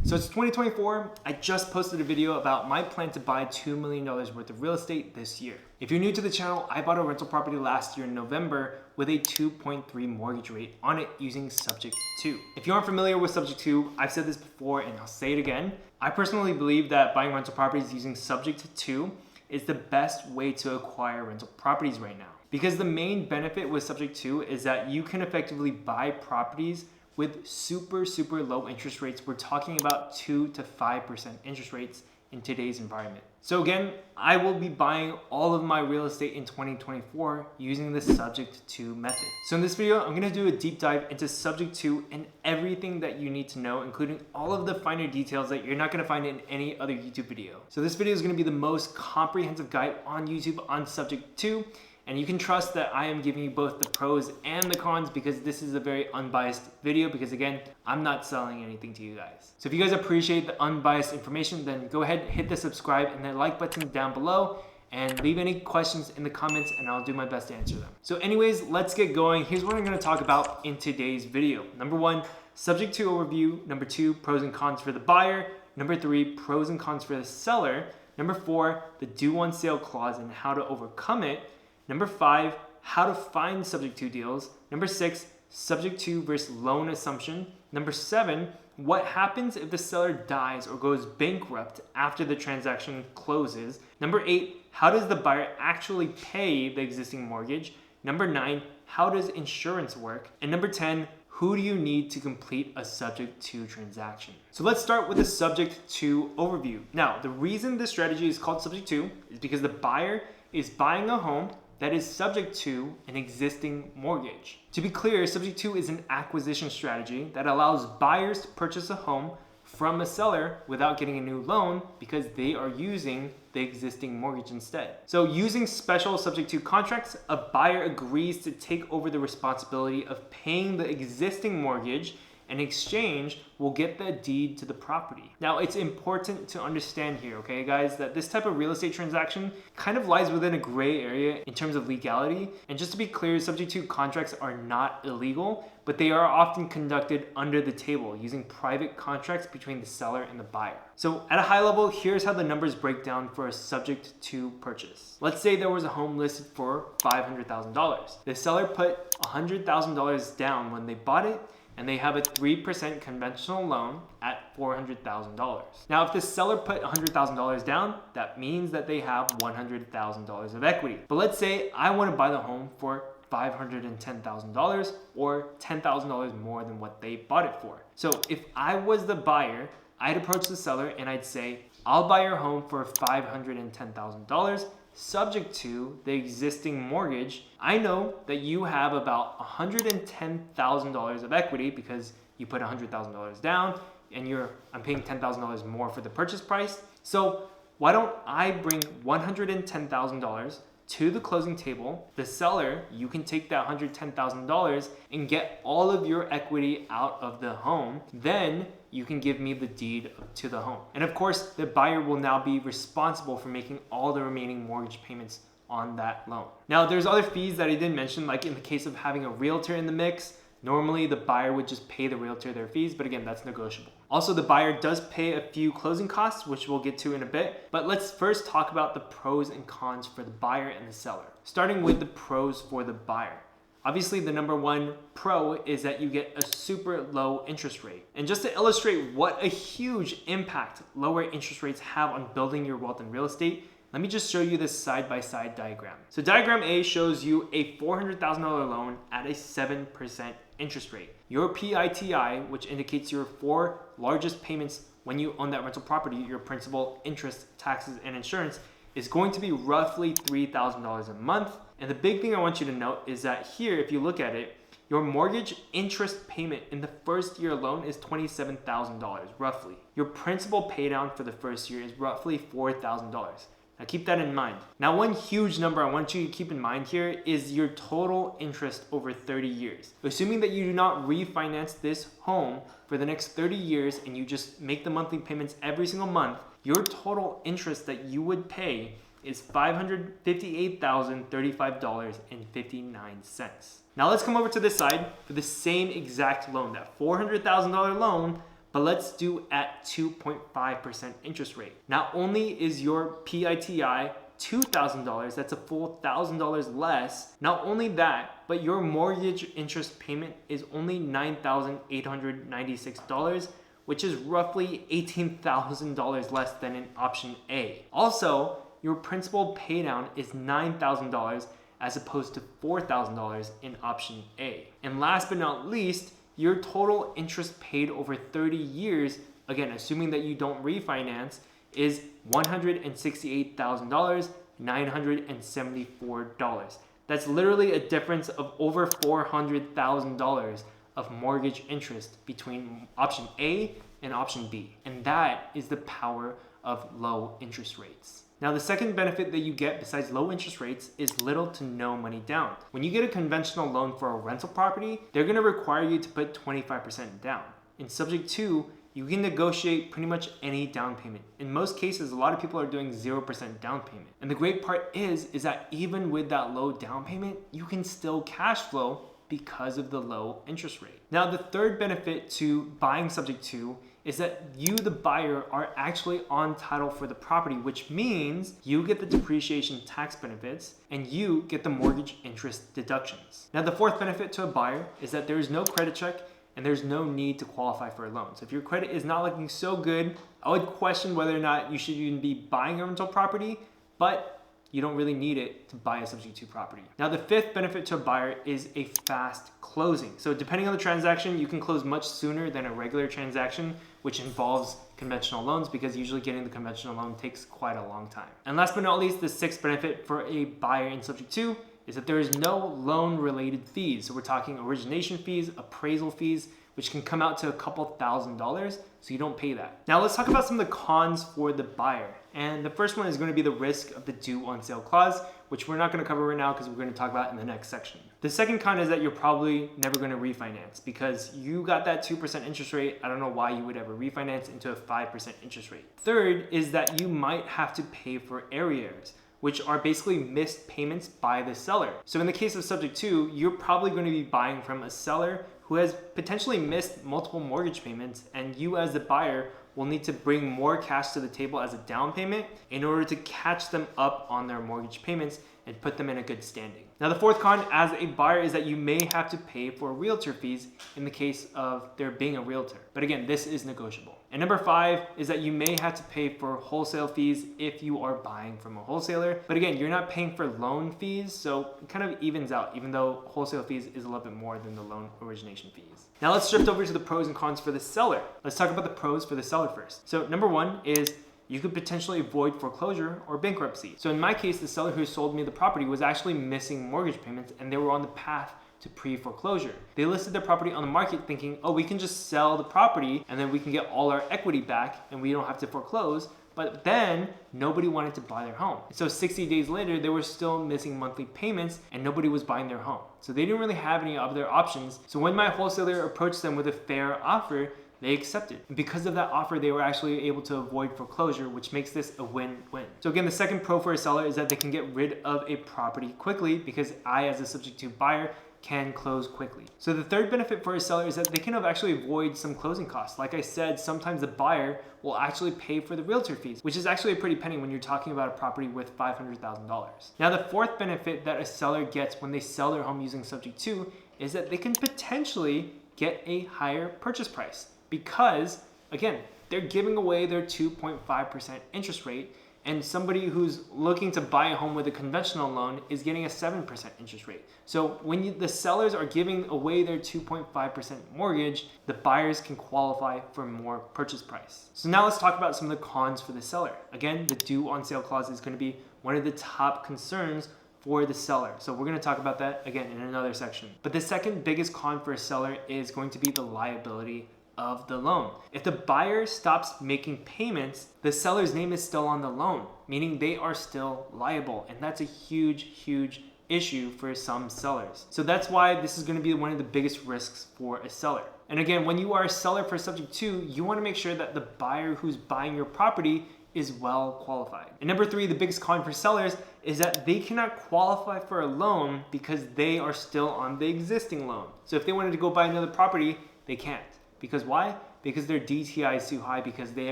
So it's 2024. I just posted a video about my plan to buy $2 million worth of real estate this year. If you're new to the channel, I bought a rental property last year in November with a 2.3 mortgage rate on it using Subject 2. If you aren't familiar with Subject 2, I've said this before and I'll say it again. I personally believe that buying rental properties using Subject 2 is the best way to acquire rental properties right now. Because the main benefit with Subject 2 is that you can effectively buy properties with super low interest rates. We're talking about 2 to 5% interest rates in today's environment. So again, I will be buying all of my real estate in 2024 using the Subject 2 method. So in this video, I'm gonna do a deep dive into Subject 2 and everything that you need to know, including all of the finer details that you're not gonna find in any other YouTube video. So this video is gonna be the most comprehensive guide on YouTube on Subject 2. And you can trust that I am giving you both the pros and the cons because this is a very unbiased video because again, I'm not selling anything to you guys. So if you guys appreciate the unbiased information, then go ahead, hit the subscribe and the like button down below and leave any questions in the comments and I'll do my best to answer them. So anyways, let's get going. Here's what I'm gonna talk about in today's video. Number 1, Subject 2 overview. Number 2, pros and cons for the buyer. Number 3, pros and cons for the seller. Number 4, the due on sale clause and how to overcome it. Number 5, how to find Subject 2 deals. Number 6, Subject 2 versus loan assumption. Number 7, what happens if the seller dies or goes bankrupt after the transaction closes. Number 8, how does the buyer actually pay the existing mortgage. Number 9, how does insurance work. And number 10, who do you need to complete a Subject 2 transaction? So let's start with the Subject 2 overview. Now, the reason this strategy is called Subject 2 is because the buyer is buying a home that is subject to an existing mortgage. To be clear, Subject 2 is an acquisition strategy that allows buyers to purchase a home from a seller without getting a new loan because they are using the existing mortgage instead. So using special Subject 2 contracts, a buyer agrees to take over the responsibility of paying the existing mortgage. In exchange, will get the deed to the property. Now, it's important to understand here, okay, guys, that this type of real estate transaction kind of lies within a gray area in terms of legality. And just to be clear, Subject 2 contracts are not illegal, but they are often conducted under the table using private contracts between the seller and the buyer. So at a high level, here's how the numbers break down for a Subject 2 purchase. Let's say there was a home listed for $500,000. The seller put $100,000 down when they bought it, and they have a 3% conventional loan at $400,000. Now, if the seller put $100,000 down, that means that they have $100,000 of equity. But let's say I want to buy the home for $510,000 or $10,000 more than what they bought it for. So if I was the buyer, I'd approach the seller and I'd say, I'll buy your home for $510,000 subject to the existing mortgage. I know that you have about $110,000 of equity because you put $100,000 down and I'm paying $10,000 more for the purchase price. So why don't I bring $110,000 to the closing table? The seller, you can take that $110,000 and get all of your equity out of the home. Then you can give me the deed to the home. And of course, the buyer will now be responsible for making all the remaining mortgage payments on that loan. Now, there's other fees that I didn't mention, like in the case of having a realtor in the mix. Normally, the buyer would just pay the realtor their fees, but again, that's negotiable. Also, the buyer does pay a few closing costs, which we'll get to in a bit. But let's first talk about the pros and cons for the buyer and the seller. Starting with the pros for the buyer. Obviously, the number 1 pro is that you get a super low interest rate. And just to illustrate what a huge impact lower interest rates have on building your wealth in real estate, let me just show you this side-by-side diagram. So diagram A shows you a $400,000 loan at a 7% interest rate. Your PITI, which indicates your 4 largest payments when you own that rental property, your principal, interest, taxes, and insurance, is going to be roughly $3,000 a month. And the big thing I want you to note is that here, if you look at it, your mortgage interest payment in the first year alone is $27,000, roughly. Your principal pay down for the first year is roughly $4,000. Now keep that in mind. Now, one huge number I want you to keep in mind here is your total interest over 30 years. Assuming that you do not refinance this home for the next 30 years and you just make the monthly payments every single month, your total interest that you would pay is $558,035.59. Now let's come over to this side for the same exact loan, that $400,000 loan, but let's do at 2.5% interest rate. Not only is your PITI $2,000, that's a full $1,000 less. Not only that, but your mortgage interest payment is only $9,896, which is roughly $18,000 less than in option A. Also, your principal paydown is $9,000 as opposed to $4,000 in option A. And last but not least, your total interest paid over 30 years, again, assuming that you don't refinance, is $168,974. That's literally a difference of over $400,000 of mortgage interest between option A and option B. And that is the power of low interest rates. Now, the second benefit that you get besides low interest rates is little to no money down. When you get a conventional loan for a rental property, they're gonna require you to put 25% down. In subject 2, you can negotiate pretty much any down payment. In most cases, a lot of people are doing 0% down payment. And the great part is that even with that low down payment, you can still cash flow because of the low interest rate. Now, the third benefit to buying subject 2 is that you, the buyer, are actually on title for the property, which means you get the depreciation tax benefits and you get the mortgage interest deductions. Now, the fourth benefit to a buyer is that there is no credit check and there's no need to qualify for a loan. So if your credit is not looking so good, I would question whether or not you should even be buying a rental property, but you don't really need it to buy a subject to property. Now, the fifth benefit to a buyer is a fast closing. So depending on the transaction, you can close much sooner than a regular transaction, which involves conventional loans, because usually getting the conventional loan takes quite a long time. And last but not least, the sixth benefit for a buyer in subject 2 is that there is no loan related fees. So we're talking origination fees, appraisal fees, which can come out to a couple $1,000s, so you don't pay that. Now let's talk about some of the cons for the buyer. And the first one is going to be the risk of the due on sale clause, which we're not going to cover right now because we're going to talk about in the next section. The second con is that you're probably never going to refinance because you got that 2% interest rate. I don't know why you would ever refinance into a 5% interest rate. Third is that you might have to pay for arrears, which are basically missed payments by the seller. So in the case of subject 2, you're probably going to be buying from a seller who has potentially missed multiple mortgage payments, and you as the buyer will need to bring more cash to the table as a down payment in order to catch them up on their mortgage payments and put them in a good standing. Now, the fourth con as a buyer is that you may have to pay for realtor fees in the case of there being a realtor. But again, this is negotiable. And number 5 is that you may have to pay for wholesale fees if you are buying from a wholesaler. But again, you're not paying for loan fees, so it kind of evens out, even though wholesale fees is a little bit more than the loan origination fees. Now let's shift over to the pros and cons for the seller. Let's talk about the pros for the seller first. So number 1 is you could potentially avoid foreclosure or bankruptcy. So in my case, the seller who sold me the property was actually missing mortgage payments and they were on the path to pre-foreclosure. They listed their property on the market thinking, oh, we can just sell the property and then we can get all our equity back and we don't have to foreclose. But then nobody wanted to buy their home. So 60 days later, they were still missing monthly payments and nobody was buying their home. So they didn't really have any other options. So when my wholesaler approached them with a fair offer, they accepted. And because of that offer, they were actually able to avoid foreclosure, which makes this a win-win. So again, the second pro for a seller is that they can get rid of a property quickly because I, as a subject to buyer, can close quickly. So the third benefit for a seller is that they can actually avoid some closing costs. Like I said, sometimes the buyer will actually pay for the realtor fees, which is actually a pretty penny when you're talking about a property with $500,000. Now, the fourth benefit that a seller gets when they sell their home using subject to is that they can potentially get a higher purchase price because, again, they're giving away their 2.5% interest rate, and somebody who's looking to buy a home with a conventional loan is getting a 7% interest rate. So when the sellers are giving away their 2.5% mortgage, the buyers can qualify for more purchase price. So now let's talk about some of the cons for the seller. Again, the due on sale clause is going to be one of the top concerns for the seller. So we're going to talk about that again in another section. But the second biggest con for a seller is going to be the liability of the loan. If the buyer stops making payments, the seller's name is still on the loan, meaning they are still liable. And that's a huge, huge issue for some sellers. So that's why this is going to be one of the biggest risks for a seller. And again, when you are a seller for subject to, you want to make sure that the buyer who's buying your property is well qualified. And number 3, the biggest con for sellers is that they cannot qualify for a loan because they are still on the existing loan. So if they wanted to go buy another property, they can't. Because why? because their DTI is too high because they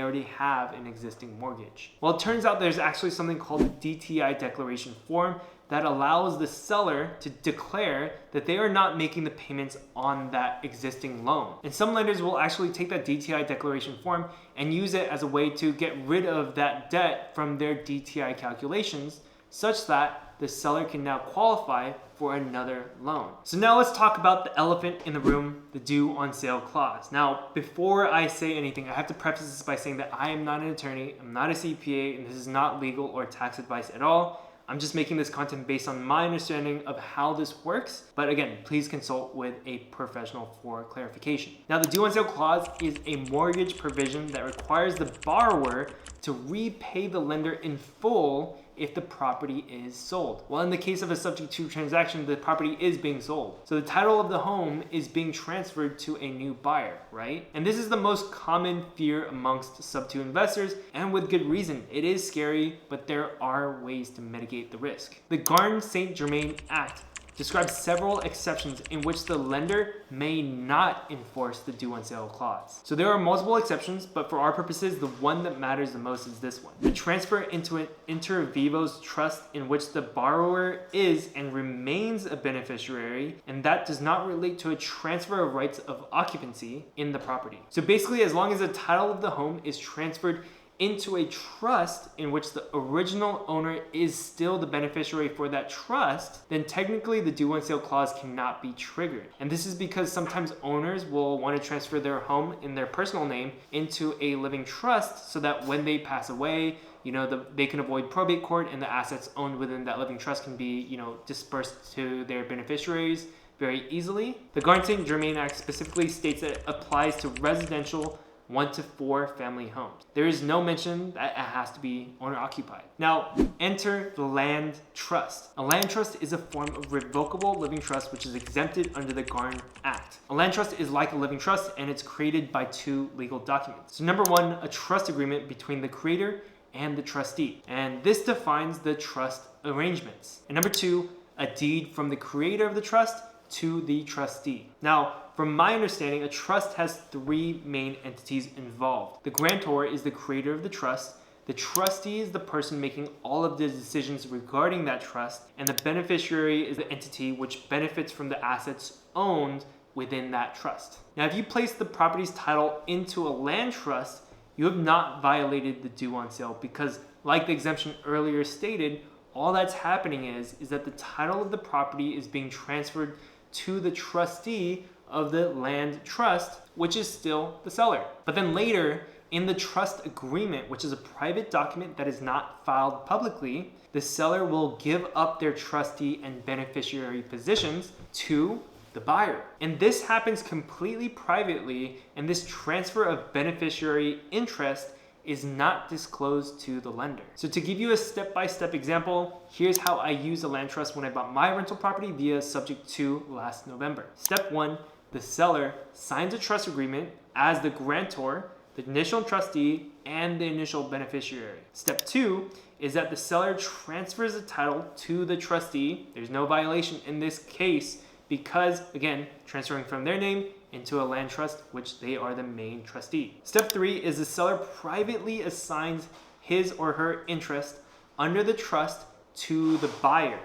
already have an existing mortgage. Well, it turns out there's actually something called a DTI declaration form that allows the seller to declare that they are not making the payments on that existing loan. And some lenders will actually take that DTI declaration form and use it as a way to get rid of that debt from their DTI calculations, such that the seller can now qualify for another loan. So now let's talk about the elephant in the room, the due on sale clause. Now, before I say anything, I have to preface this by saying that I am not an attorney, I'm not a CPA, and this is not legal or tax advice at all. I'm just making this content based on my understanding of how this works. But again, please consult with a professional for clarification. Now, the due on sale clause is a mortgage provision that requires the borrower to repay the lender in full if the property is sold. Well, in the case of a subject to transaction, the property is being sold. So the title of the home is being transferred to a new buyer, right? And this is the most common fear amongst sub-2 investors, and with good reason. It is scary, but there are ways to mitigate the risk. The Garn-St. Germain Act describes several exceptions in which the lender may not enforce the due on sale clause. So there are multiple exceptions, but for our purposes, the one that matters the most is this one. The transfer into an inter vivos trust in which the borrower is and remains a beneficiary, and that does not relate to a transfer of rights of occupancy in the property. So basically, as long as the title of the home is transferred into a trust in which the original owner is still the beneficiary for that trust, then technically the due on sale clause cannot be triggered. And this is because sometimes owners will want to transfer their home in their personal name into a living trust so that when they pass away, they can avoid probate court and the assets owned within that living trust can be, dispersed to their beneficiaries very easily. The Garn-St. Germain Act specifically states that it applies to residential 1 to 4 family homes. There is no mention that it has to be owner occupied. Now, enter the land trust. A land trust is a form of revocable living trust which is exempted under the Garn Act. A land trust is like a living trust and it's created by 2 legal documents. So number 1, a trust agreement between the creator and the trustee. And this defines the trust arrangements. And number 2, a deed from the creator of the trust to the trustee. Now, from my understanding, a trust has 3 main entities involved. The grantor is the creator of the trust, the trustee is the person making all of the decisions regarding that trust, and the beneficiary is the entity which benefits from the assets owned within that trust. Now, if you place the property's title into a land trust, you have not violated the due on sale because, like the exemption earlier stated, all that's happening is that the title of the property is being transferred to the trustee of the land trust, which is still the seller. But then later, in the trust agreement, which is a private document that is not filed publicly, the seller will give up their trustee and beneficiary positions to the buyer. And this happens completely privately, and this transfer of beneficiary interest is not disclosed to the lender. So to give you a step-by-step example, here's how I used a land trust when I bought my rental property via subject to last November. Step 1, the seller signs a trust agreement as the grantor, the initial trustee, and the initial beneficiary. Step 2 is that the seller transfers the title to the trustee. There's no violation in this case because, again, transferring from their name into a land trust, which they are the main trustee. Step 3 is the seller privately assigns his or her interest under the trust to the buyer.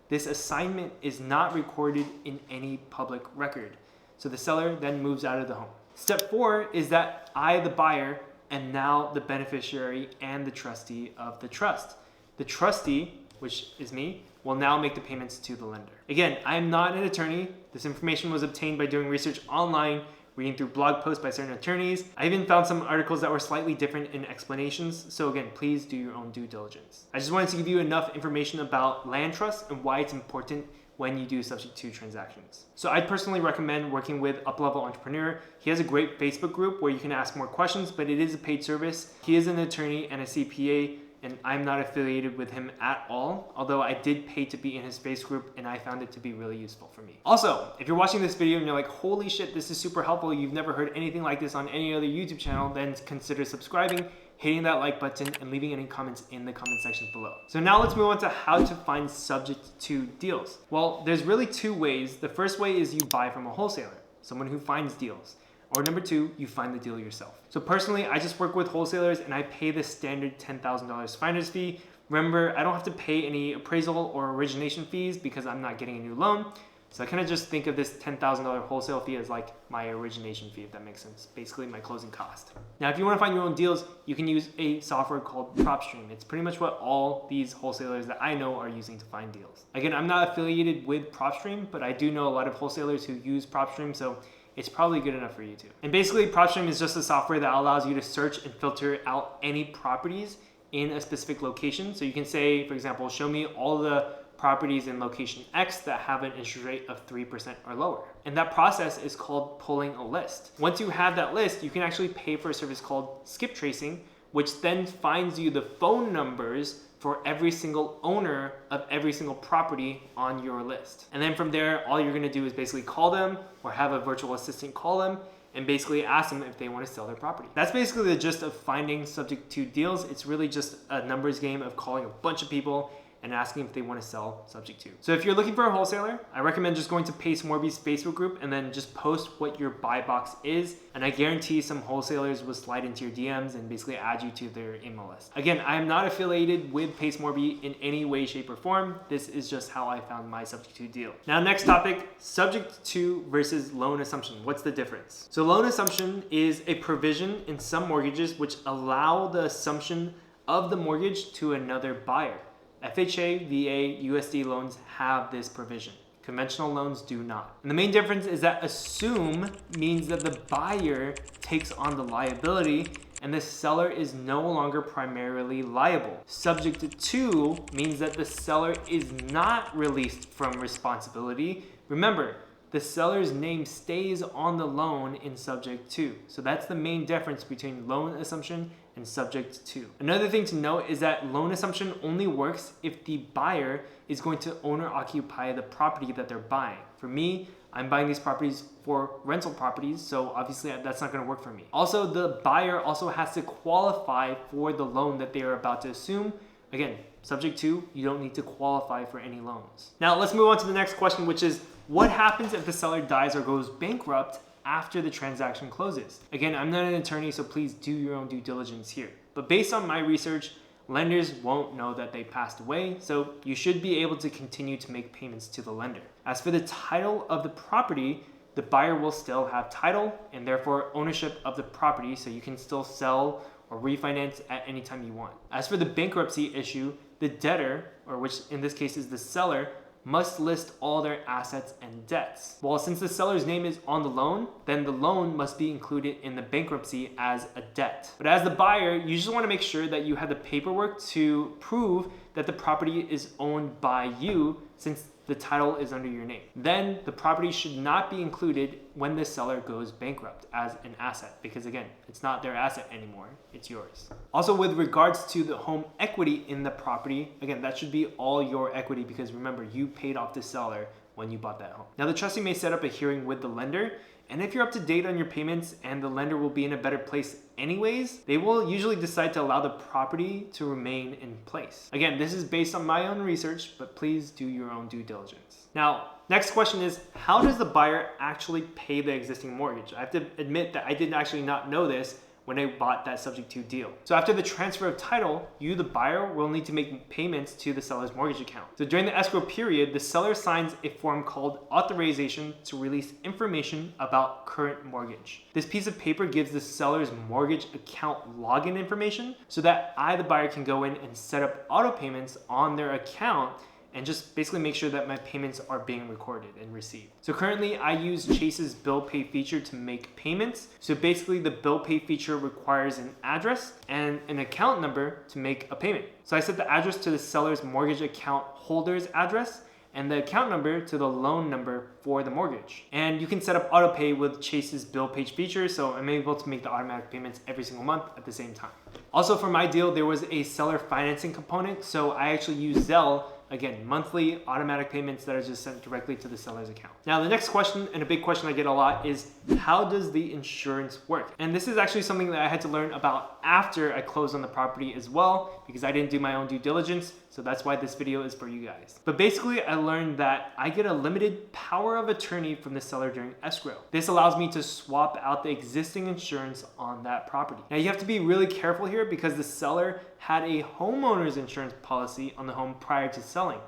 This assignment is not recorded in any public record. So the seller then moves out of the home. Step 4 is that I, the buyer, am now the beneficiary and the trustee of the trust. The trustee, which is me, will now make the payments to the lender. Again, I am not an attorney. This information was obtained by doing research online, reading through blog posts by certain attorneys. I even found some articles that were slightly different in explanations. So again, please do your own due diligence. I just wanted to give you enough information about land trusts and why it's important when you do subject to transactions. So I personally recommend working with Up-Level Entrepreneur. He has a great Facebook group where you can ask more questions, but it is a paid service. He is an attorney and a CPA, and I'm not affiliated with him at all, although I did pay to be in his face group and I found it to be really useful for me. Also, if you're watching this video and you're like, holy shit, this is super helpful, you've never heard anything like this on any other YouTube channel, then consider subscribing, hitting that like button, and leaving any comments in the comment section below. So now let's move on to how to find subject to deals. Well, there's really 2 ways. The first way is you buy from a wholesaler, someone who finds deals. Or number two, you find the deal yourself. So personally, I just work with wholesalers and I pay the standard $10,000 finder's fee. Remember, I don't have to pay any appraisal or origination fees because I'm not getting a new loan. So I kind of just think of this $10,000 wholesale fee as like my origination fee, if that makes sense. Basically my closing cost. Now, if you want to find your own deals, you can use a software called PropStream. It's pretty much what all these wholesalers that I know are using to find deals. Again, I'm not affiliated with PropStream, but I do know a lot of wholesalers who use PropStream, so it's probably good enough for you too. And basically, PropStream is just a software that allows you to search and filter out any properties in a specific location. So you can say, for example, show me all the properties in location X that have an interest rate of 3% or lower. And that process is called pulling a list. Once you have that list, you can actually pay for a service called skip tracing, which then finds you the phone numbers for every single owner of every single property on your list. And then from there, all you're gonna do is basically call them or have a virtual assistant call them and basically ask them if they want to sell their property. That's basically the gist of finding subject to deals. It's really just a numbers game of calling a bunch of people and asking if they want to sell subject to. So if you're looking for a wholesaler, I recommend just going to Pace Morby's Facebook group and then just post what your buy box is. And I guarantee some wholesalers will slide into your DMs and basically add you to their email list. Again, I am not affiliated with Pace Morby in any way, shape, or form. This is just how I found my subject to deal. Now, next topic, subject to versus loan assumption. What's the difference? So loan assumption is a provision in some mortgages which allow the assumption of the mortgage to another buyer. FHA, VA, USD loans have this provision. Conventional loans do not. And the main difference is that assume means that the buyer takes on the liability and the seller is no longer primarily liable. Subject to means that the seller is not released from responsibility. Remember, the seller's name stays on the loan in subject to. So that's the main difference between loan assumption and subject to. Another thing to note is that loan assumption only works if the buyer is going to own or occupy the property that they're buying. For me, I'm buying these properties for rental properties, so obviously that's not gonna work for me. Also, the buyer also has to qualify for the loan that they are about to assume. Again, subject to, you don't need to qualify for any loans. Now let's move on to the next question, which is what happens if the seller dies or goes bankrupt after the transaction closes? Again, I'm not an attorney, so please do your own due diligence here. But based on my research, lenders won't know that they passed away, so you should be able to continue to make payments to the lender. As for the title of the property, the buyer will still have title and therefore ownership of the property, so you can still sell or refinance at any time you want. As for the bankruptcy issue, the debtor, or which in this case is the seller, must list all their assets and debts. Well, since the seller's name is on the loan, then the loan must be included in the bankruptcy as a debt. But as the buyer, you just want to make sure that you have the paperwork to prove that the property is owned by you, since the title is under your name. Then the property should not be included when the seller goes bankrupt as an asset, because again, it's not their asset anymore, it's yours. Also, with regards to the home equity in the property, again, that should be all your equity because remember, you paid off the seller when you bought that home. Now, the trustee may set up a hearing with the lender, and if you're up to date on your payments and the lender will be in a better place anyways, they will usually decide to allow the property to remain in place. Again, this is based on my own research, but please do your own due diligence. Now, next question is, how does the buyer actually pay the existing mortgage? I have to admit that I did actually not know this when I bought that subject to deal. So after the transfer of title, you, the buyer, will need to make payments to the seller's mortgage account. So during the escrow period, the seller signs a form called authorization to release information about current mortgage. This piece of paper gives the seller's mortgage account login information so that I, the buyer, can go in and set up auto payments on their account and just basically make sure that my payments are being recorded and received. So currently I use Chase's bill pay feature to make payments. So basically the bill pay feature requires an address and an account number to make a payment. So I set the address to the seller's mortgage account holder's address and the account number to the loan number for the mortgage. And you can set up auto pay with Chase's bill page feature, so I'm able to make the automatic payments every single month at the same time. Also for my deal, there was a seller financing component, so I actually used Zelle Again, monthly automatic payments that are just sent directly to the seller's account. Now, the next question, and a big question I get a lot, is how does the insurance work? And this is actually something that I had to learn about after I closed on the property as well, because I didn't do my own due diligence. So that's why this video is for you guys. But basically, I learned that I get a limited power of attorney from the seller during escrow. This allows me to swap out the existing insurance on that property. Now, you have to be really careful here because the seller had a homeowner's insurance policy on the home prior to selling.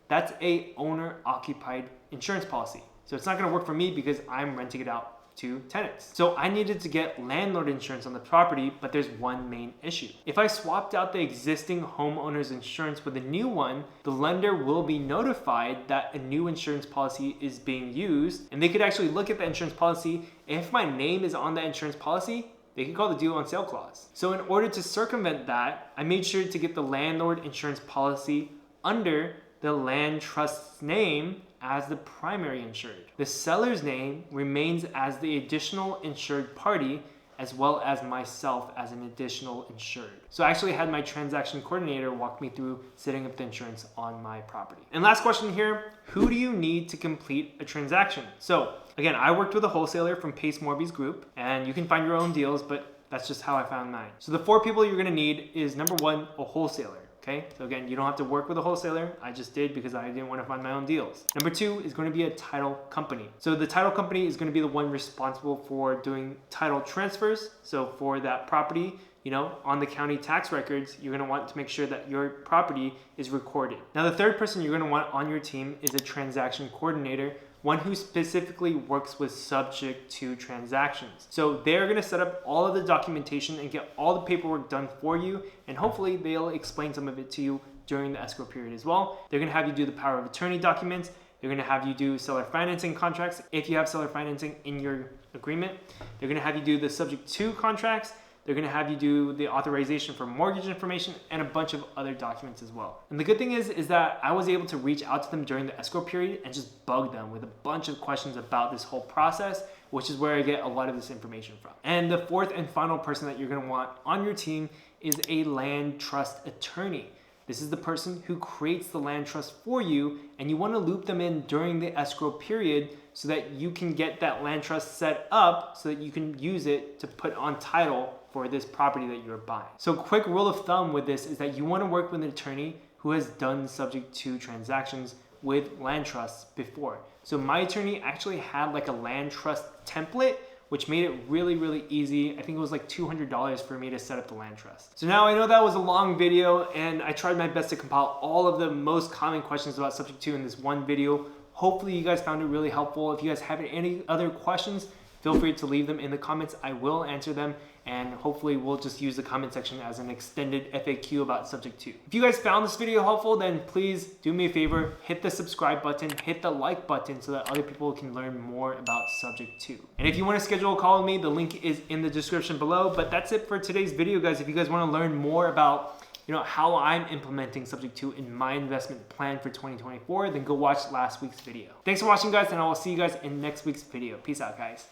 That's a owner-occupied insurance policy. So it's not gonna work for me because I'm renting it out to tenants. So I needed to get landlord insurance on the property, but there's one main issue. If I swapped out the existing homeowner's insurance with a new one, the lender will be notified that a new insurance policy is being used, and they could actually look at the insurance policy. If my name is on that insurance policy, they can call the deal on sale clause. So in order to circumvent that, I made sure to get the landlord insurance policy under the land trust's name as the primary insured. The seller's name remains as the additional insured party, as well as myself as an additional insured. So I actually had my transaction coordinator walk me through setting up the insurance on my property. And last question here, who do you need to complete a transaction? So again, I worked with a wholesaler from Pace Morby's group, and you can find your own deals, but that's just how I found mine. So the 4 people you're gonna need is number 1, a wholesaler. Okay, so again, you don't have to work with a wholesaler. I just did because I didn't want to find my own deals. Number 2 is going to be a title company. So the title company is going to be the one responsible for doing title transfers. So for that property, on the county tax records, you're going to want to make sure that your property is recorded. Now, the third person you're going to want on your team is a transaction coordinator, one who specifically works with subject to transactions. So they're gonna set up all of the documentation and get all the paperwork done for you, and hopefully they'll explain some of it to you during the escrow period as well. They're gonna have you do the power of attorney documents. They're gonna have you do seller financing contracts if you have seller financing in your agreement. They're gonna have you do the subject to contracts. They're gonna have you do the authorization for mortgage information and a bunch of other documents as well. And the good thing is that I was able to reach out to them during the escrow period and just bug them with a bunch of questions about this whole process, which is where I get a lot of this information from. And the fourth and final person that you're gonna want on your team is a land trust attorney. This is the person who creates the land trust for you, and you wanna loop them in during the escrow period so that you can get that land trust set up so that you can use it to put on title for this property that you're buying. So quick rule of thumb with this is that you want to work with an attorney who has done subject to transactions with land trusts before. So my attorney actually had like a land trust template, which made it really, really easy. I think it was like $200 for me to set up the land trust. So now I know that was a long video, and I tried my best to compile all of the most common questions about subject to in this one video. Hopefully you guys found it really helpful. If you guys have any other questions, feel free to leave them in the comments. I will answer them, and hopefully we'll just use the comment section as an extended FAQ about subject to. If you guys found this video helpful, then please do me a favor, hit the subscribe button, hit the like button so that other people can learn more about subject to. And if you want to schedule a call with me, the link is in the description below. But that's it for today's video, guys. If you guys want to learn more about how I'm implementing subject to in my investment plan for 2024, then go watch last week's video. Thanks for watching, guys, and I will see you guys in next week's video. Peace out, guys.